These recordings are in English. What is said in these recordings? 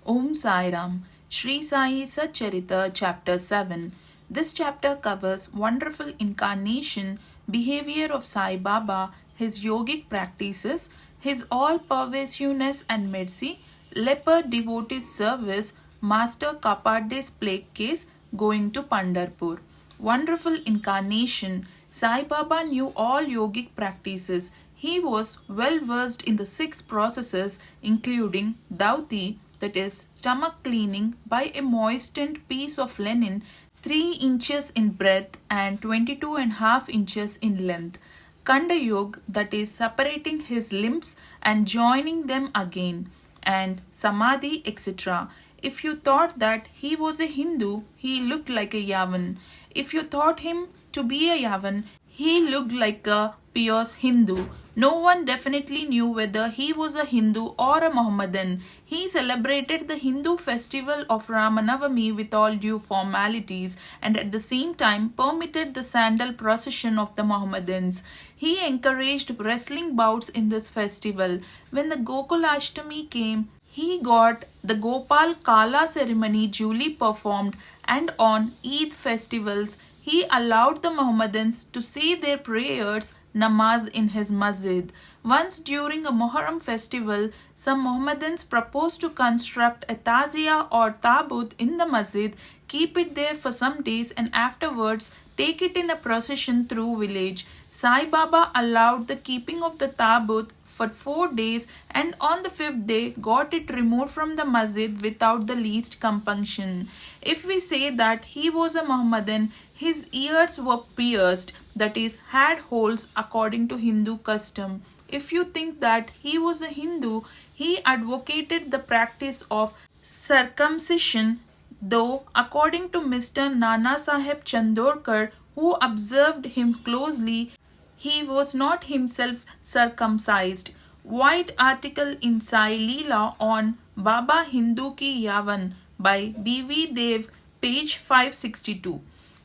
Om Sai Ram. Shri Sai Satcharita, Chapter 7. This chapter covers wonderful incarnation, behavior of Sai Baba, his yogic practices, his all-pervasiveness and mercy, leper devotee service, Master Kapade's plague case, going to Pandharpur. Wonderful incarnation. Sai Baba knew all yogic practices. He was well versed in the 6 processes, including Dauti, that is, stomach cleaning by a moistened piece of linen 3 inches in breadth and 22.5 inches in length. Kanda Yoga, that is, separating his limbs and joining them again, and Samadhi, etc. If you thought that he was a Hindu, he looked like a Yavan. If you thought him to be a Yavan, he looked like a pious Hindu. No one definitely knew whether he was a Hindu or a Mohammedan. He celebrated the Hindu festival of Ramanavami with all due formalities and at the same time permitted the sandal procession of the Mohammedans. He encouraged wrestling bouts in this festival. When the Gokulashtami came, he got the Gopal Kala ceremony duly performed, and on Eid festivals, he allowed the Mohammedans to say their prayers namaz in his masjid. Once during a Muharram festival, some Mohammedans proposed to construct a tazia or tabut in the masjid, keep it there for some days and afterwards take it in a procession through village. Sai Baba allowed the keeping of the tabut for 4 days and on the 5th day got it removed from the masjid without the least compunction. If we say that he was a Mohammedan, his ears were pierced, that is, had holes according to Hindu custom. If you think that he was a Hindu, he advocated the practice of circumcision, though according to Mr. Nana Sahib Chandorkar, who observed him closely, he was not himself circumcised. White article in Sai Leela on Baba Hindu Ki Yavan by B.V. Dev, page 562.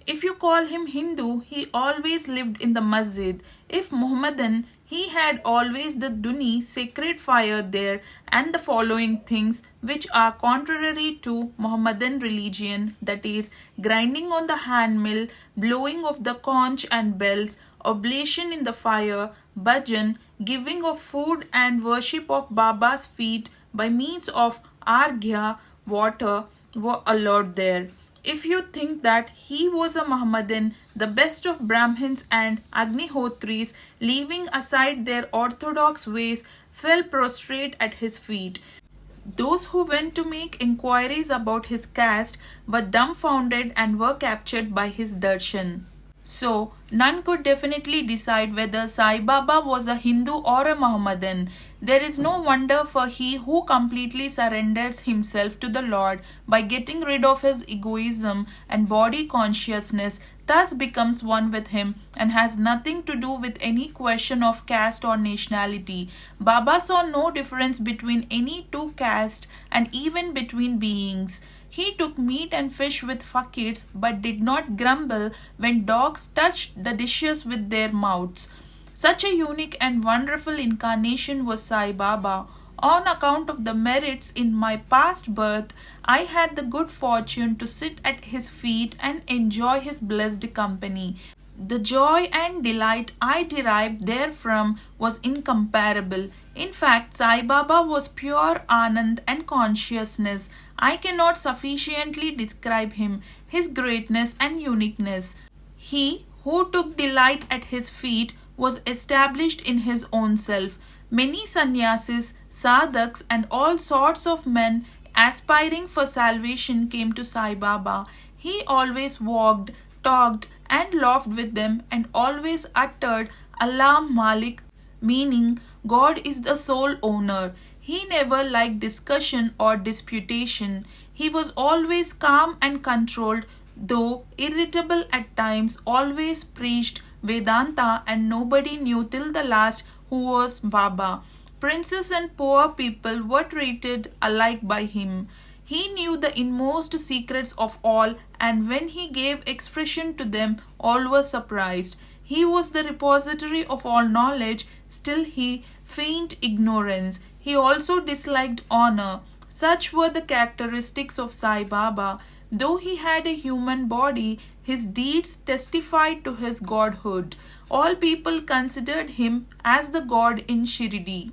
If you call him Hindu, he always lived in the masjid. If Muhammadan, he had always the duni, sacred fire there, and the following things which are contrary to Muhammadan religion, that is, grinding on the hand mill, blowing of the conch and bells, oblation in the fire, bhajan, giving of food and worship of Baba's feet by means of arghya, water, were allowed there. If you think that he was a Mohammedan, the best of Brahmins and Agnihotris, leaving aside their orthodox ways, fell prostrate at his feet. Those who went to make inquiries about his caste were dumbfounded and were captured by his darshan. So, none could definitely decide whether Sai Baba was a Hindu or a Mohammedan. There is no wonder, for he who completely surrenders himself to the Lord by getting rid of his egoism and body consciousness thus becomes one with him and has nothing to do with any question of caste or nationality. Baba saw no difference between any 2 castes and even between beings. He took meat and fish with fakirs but did not grumble when dogs touched the dishes with their mouths. Such a unique and wonderful incarnation was Sai Baba. On account of the merits in my past birth, I had the good fortune to sit at his feet and enjoy his blessed company. The joy and delight I derived therefrom was incomparable. In fact, Sai Baba was pure Anand and consciousness. I cannot sufficiently describe him, his greatness and uniqueness. He who took delight at his feet was established in his own self. Many sannyasis, sadhaks and all sorts of men aspiring for salvation came to Sai Baba. He always walked, talked and laughed with them and always uttered Allah Malik, meaning God is the sole owner. He never liked discussion or disputation. He was always calm and controlled, though irritable at times, always preached Vedanta, and nobody knew till the last who was Baba. Princes and poor people were treated alike by him. He knew the inmost secrets of all, and when he gave expression to them, all were surprised. He was the repository of all knowledge, still he feigned ignorance. He also disliked honor. Such were the characteristics of Sai Baba. Though he had a human body, his deeds testified to his godhood. All people considered him as the god in Shirdi.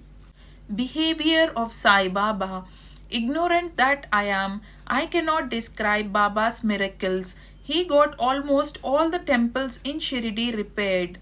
Behavior of Sai Baba. Ignorant that I am, I cannot describe Baba's miracles. He got almost all the temples in Shirdi repaired.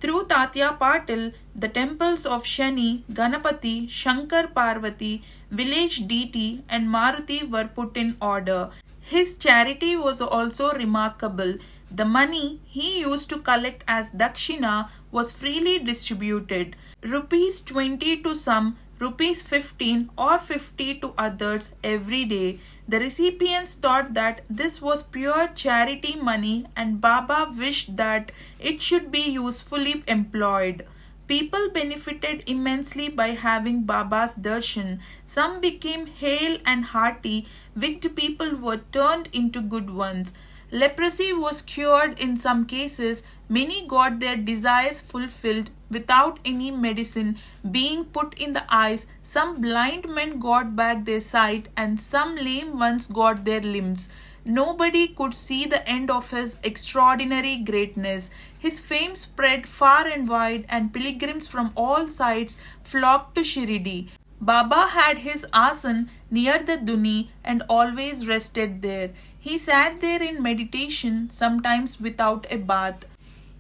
Through Tatya Patil, the temples of Shani, Ganapati, Shankar Parvati, village deity, and Maruti were put in order. His charity was also remarkable. The money he used to collect as dakshina was freely distributed. Rupees 20 to some, rupees 15 or 50 to others every day. The recipients thought that this was pure charity money and Baba wished that it should be usefully employed. People benefited immensely by having Baba's darshan. Some became hale and hearty, wicked people were turned into good ones. Leprosy was cured in some cases. Many got their desires fulfilled without any medicine being put in the eyes. Some blind men got back their sight, and some lame ones got their limbs. Nobody could see the end of his extraordinary greatness. His fame spread far and wide, and pilgrims from all sides flocked to Shirdi. Baba had his asan near the Duni and always rested there. He sat there in meditation, sometimes without a bath.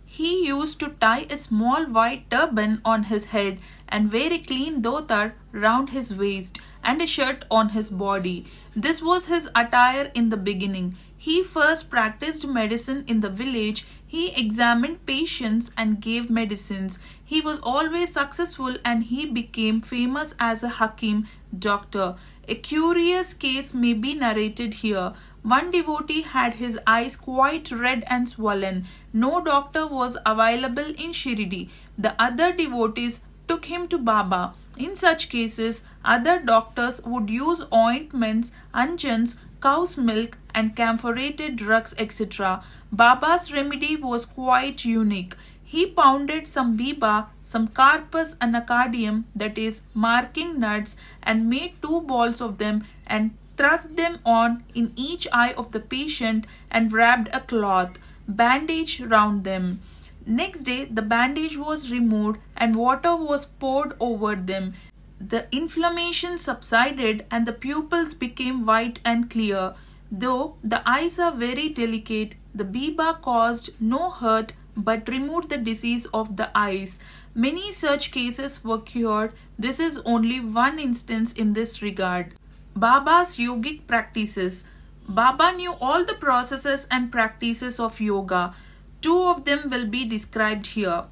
He used to tie a small white turban on his head and wear a clean dhotar round his waist and a shirt on his body. This was his attire in the beginning. He first practiced medicine in the village. He examined patients and gave medicines. He was always successful and he became famous as a Hakim, doctor. A curious case may be narrated here. One devotee had his eyes quite red and swollen. No doctor was available in Shirdi. The other devotees took him to Baba. In such cases, other doctors would use ointments, anjans, cow's milk, and camphorated drugs, etc. Baba's remedy was quite unique. He pounded some biba, some carpus anacardium, that is, marking nuts, and made 2 balls of them and thrust them on in each eye of the patient and wrapped a cloth bandage round them. Next day, the bandage was removed and water was poured over them. The inflammation subsided and the pupils became white and clear. Though the eyes are very delicate, the biba caused no hurt but removed the disease of the eyes. Many such cases were cured. This is only one instance in this regard. Baba's yogic practices. Baba knew all the processes and practices of yoga. 2 of them will be described here.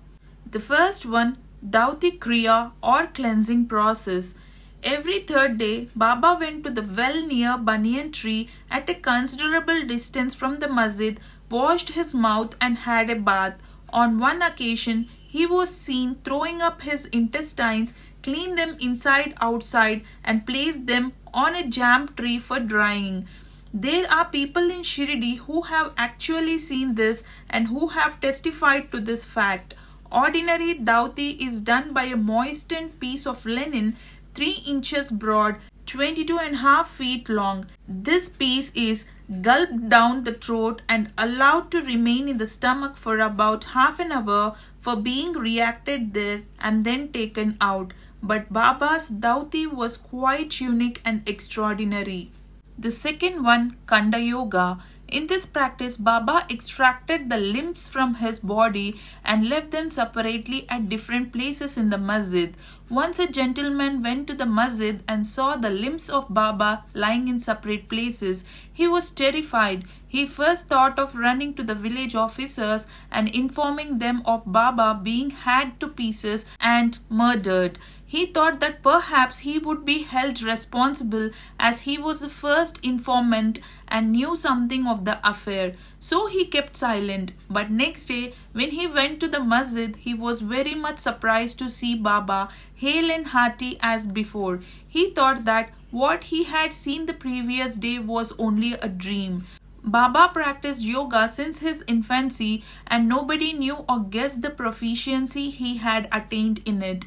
The first one, Dauti Kriya or cleansing process. Every 3rd day, Baba went to the well near banyan tree at a considerable distance from the masjid, washed his mouth and had a bath. On one occasion, he was seen throwing up his intestines, clean them inside outside and place them on a jam tree for drying. There are people in Shirdi who have actually seen this and who have testified to this fact. Ordinary dauti is done by a moistened piece of linen 3 inches broad, 22.5 feet long. This piece is gulped down the throat and allowed to remain in the stomach for about half an hour for being reacted there and then taken out. But Baba's dauti was quite unique and extraordinary. The second one, Kanda Yoga. In this practice, Baba extracted the limbs from his body and left them separately at different places in the masjid. Once a gentleman went to the masjid and saw the limbs of Baba lying in separate places. He was terrified. He first thought of running to the village officers and informing them of Baba being hacked to pieces and murdered. He thought that perhaps he would be held responsible as he was the first informant and knew something of the affair. So he kept silent. But next day, when he went to the masjid, he was very much surprised to see Baba hale and hearty as before. He thought that what he had seen the previous day was only a dream. Baba practiced yoga since his infancy and nobody knew or guessed the proficiency he had attained in it.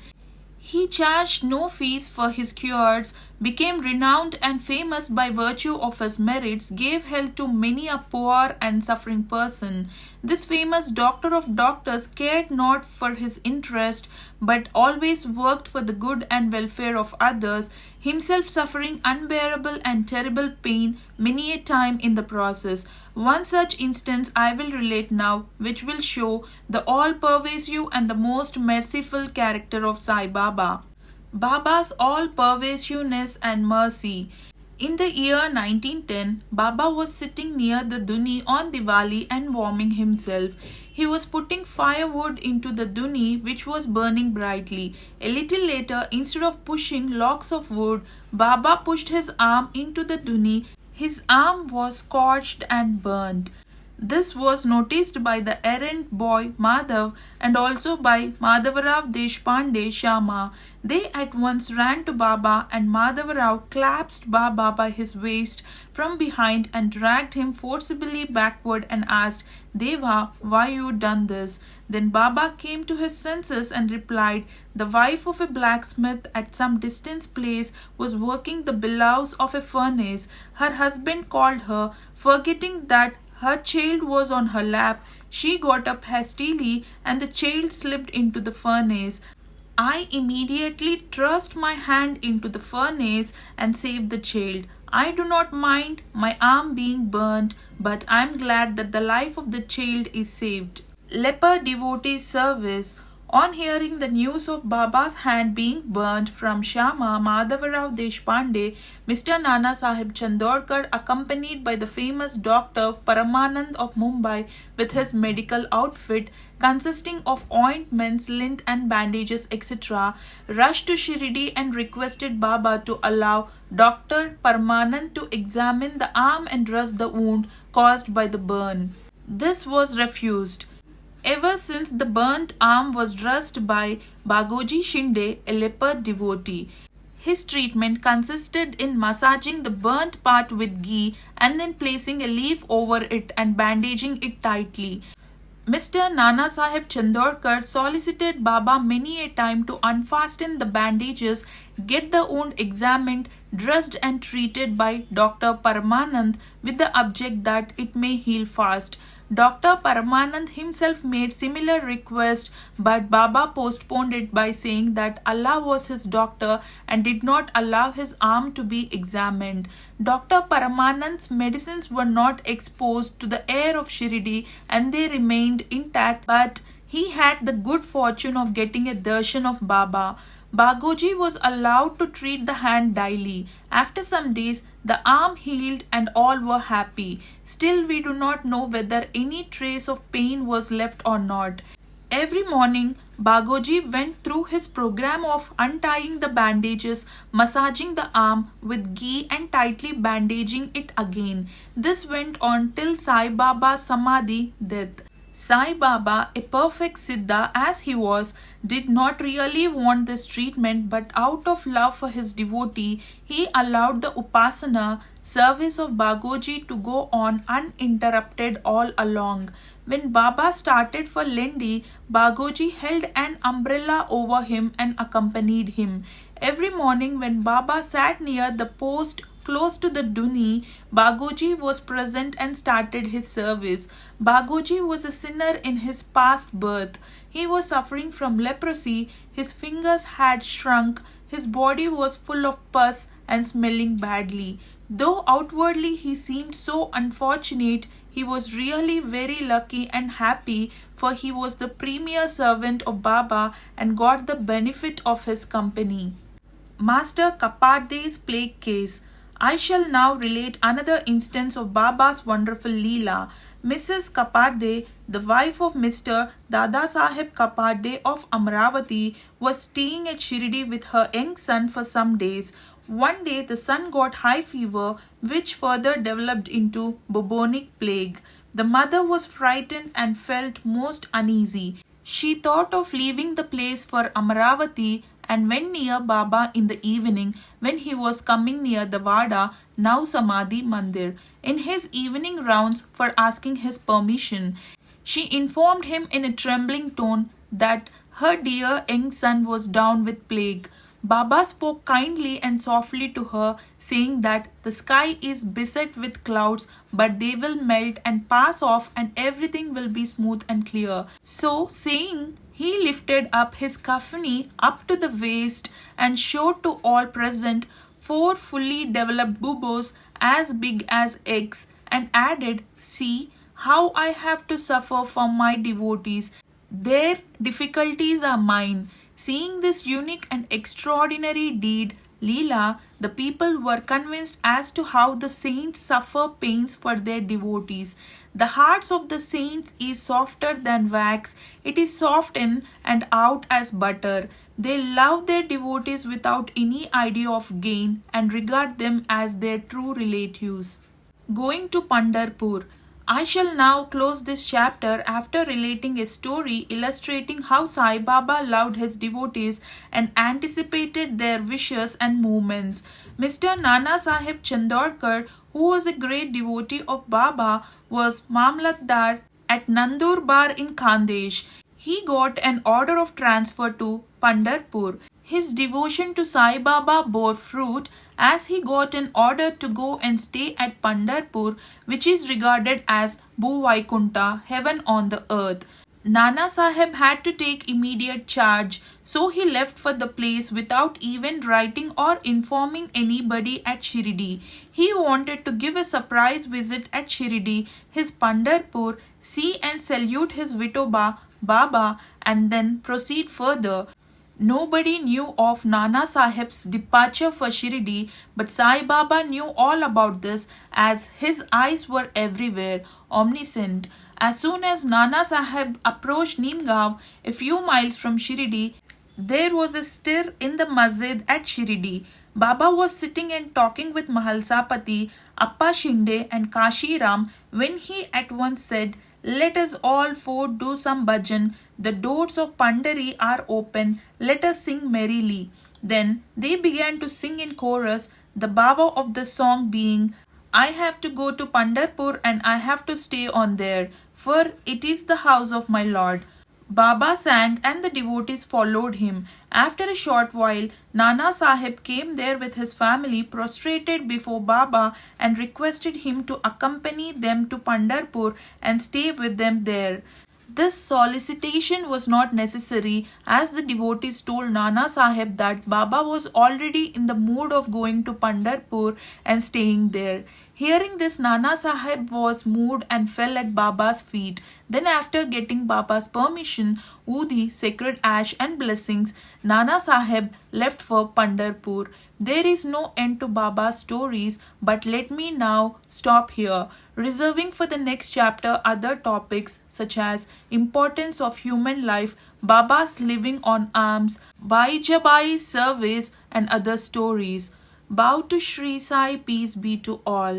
He charged no fees for his cures became renowned and famous by virtue of his merits, gave help to many a poor and suffering person. This famous doctor of doctors cared not for his interest, but always worked for the good and welfare of others, himself suffering unbearable and terrible pain many a time in the process. One such instance I will relate now, which will show the all-pervasive and the most merciful character of Sai Baba. Baba's all-pervasiveness and mercy. In the year 1910, Baba was sitting near the Duni on Diwali and warming himself. He was putting firewood into the Duni, which was burning brightly. A little later, instead of pushing logs of wood, Baba pushed his arm into the Duni. His arm was scorched and burnt. This was noticed by the errant boy Madhav and also by Madhavrao Deshpande Shama. They at once ran to Baba, and Madhavrao clasped Baba by his waist from behind and dragged him forcibly backward and asked, "Deva, why you done this?" Then Baba came to his senses and replied, "The wife of a blacksmith at some distant place was working the bellows of a furnace. Her husband called her, forgetting that her child was on her lap. She got up hastily, and the child slipped into the furnace. I immediately thrust my hand into the furnace and saved the child. I do not mind my arm being burnt, but I am glad that the life of the child is saved." Leper devotee service. On hearing the news of Baba's hand being burnt from Shama Madhavrao Deshpande, Mr. Nana Sahib Chandorkar, accompanied by the famous doctor Paramanand of Mumbai with his medical outfit consisting of ointments, lint and bandages, etc., rushed to Shirdi and requested Baba to allow Dr. Paramanand to examine the arm and dress the wound caused by the burn. This was refused. Ever since the burnt arm was dressed by Bagoji Shinde, a leper devotee. His treatment consisted in massaging the burnt part with ghee and then placing a leaf over it and bandaging it tightly. Mr. Nana Sahib Chandorkar solicited Baba many a time to unfasten the bandages, get the wound examined, dressed and treated by Dr. Paramanand with the object that it may heal fast. Dr. Paramanand himself made similar request, but Baba postponed it by saying that Allah was his doctor and did not allow his arm to be examined. Dr. Paramanand's medicines were not exposed to the air of Shirdi and they remained intact, but he had the good fortune of getting a darshan of Baba. Bagoji was allowed to treat the hand daily. After some days, the arm healed and all were happy. Still, we do not know whether any trace of pain was left or not. Every morning, Bagoji went through his program of untying the bandages, massaging the arm with ghee and tightly bandaging it again. This went on till Sai Baba's Samadhi death. Sai Baba, a perfect Siddha as he was, did not really want this treatment, but out of love for his devotee, he allowed the Upasana service of Bagoji to go on uninterrupted all along. When Baba started for Lendi, Bagoji held an umbrella over him and accompanied him. Every morning when Baba sat near the post close to the Duni, Bagoji was present and started his service. Bagoji was a sinner in his past birth. He was suffering from leprosy, his fingers had shrunk, his body was full of pus and smelling badly. Though outwardly he seemed so unfortunate, he was really very lucky and happy, for he was the premier servant of Baba and got the benefit of his company. Master Kaparde's plague case. I shall now relate another instance of Baba's wonderful Leela. Mrs. Kaparde, the wife of Mr. Dada Sahib Kaparde of Amravati, was staying at Shirdi with her young son for some days. One day the son got high fever, which further developed into bubonic plague. The mother was frightened and felt most uneasy. She thought of leaving the place for Amravati and went near Baba in the evening when he was coming near the Vada, now Samadhi Mandir, in his evening rounds for asking his permission. She informed him in a trembling tone that her dear young son was down with plague. Baba spoke kindly and softly to her, saying that the sky is beset with clouds, but they will melt and pass off, and everything will be smooth and clear. So saying, he lifted up his kafani up to the waist and showed to all present 4 fully developed buboes as big as eggs, and added, "See how I have to suffer for my devotees. Their difficulties are mine." Seeing this unique and extraordinary deed, Leela, the people were convinced as to how the saints suffer pains for their devotees. The hearts of the saints is softer than wax. It is soft in and out as butter. They love their devotees without any idea of gain and regard them as their true relatives. Going to Pandharpur. I shall now close this chapter after relating a story illustrating how Sai Baba loved his devotees and anticipated their wishes and movements. Mr. Nana Sahib Chandorkar, who was a great devotee of Baba, was Mamlatdar at Nandurbar in Khandesh. He got an order of transfer to Pandharpur. His devotion to Sai Baba bore fruit as he got an order to go and stay at Pandharpur, which is regarded as Bhuvaikunta, heaven on the earth. Nana Sahib had to take immediate charge, so he left for the place without even writing or informing anybody at Shirdi. He wanted to give a surprise visit at Shirdi, his Pandharpur, see and salute his Vitoba, Baba, and then proceed further. Nobody knew of Nana Sahib's departure for Shirdi, but Sai Baba knew all about this as his eyes were everywhere, omniscient. As soon as Nana Sahib approached Nimgaon, a few miles from Shirdi, there was a stir in the masjid at Shirdi. Baba was sitting and talking with Mahalsapati, Appa Shinde and Kashi Ram when he at once said, "Let us all 4 do some bhajan. The doors of Pandari are open. Let us sing merrily." Then they began to sing in chorus, the bhava of the song being, "I have to go to Pandharpur and I have to stay on there, for it is the house of my Lord." Baba sang and the devotees followed him. After a short while, Nana Sahib came there with his family, prostrated before Baba and requested him to accompany them to Pandharpur and stay with them there. This solicitation was not necessary, as the devotees told Nana Sahib that Baba was already in the mood of going to Pandharpur and staying there. Hearing this, Nana Sahib was moved and fell at Baba's feet. Then, after getting Baba's permission, Udi, sacred ash and blessings, Nana Sahib left for Pandharpur. There is no end to Baba's stories, but let me now stop here, reserving for the next chapter other topics such as importance of human life, Baba's living on alms, Baijabai service and other stories. Bow to Shri Sai, peace be to all.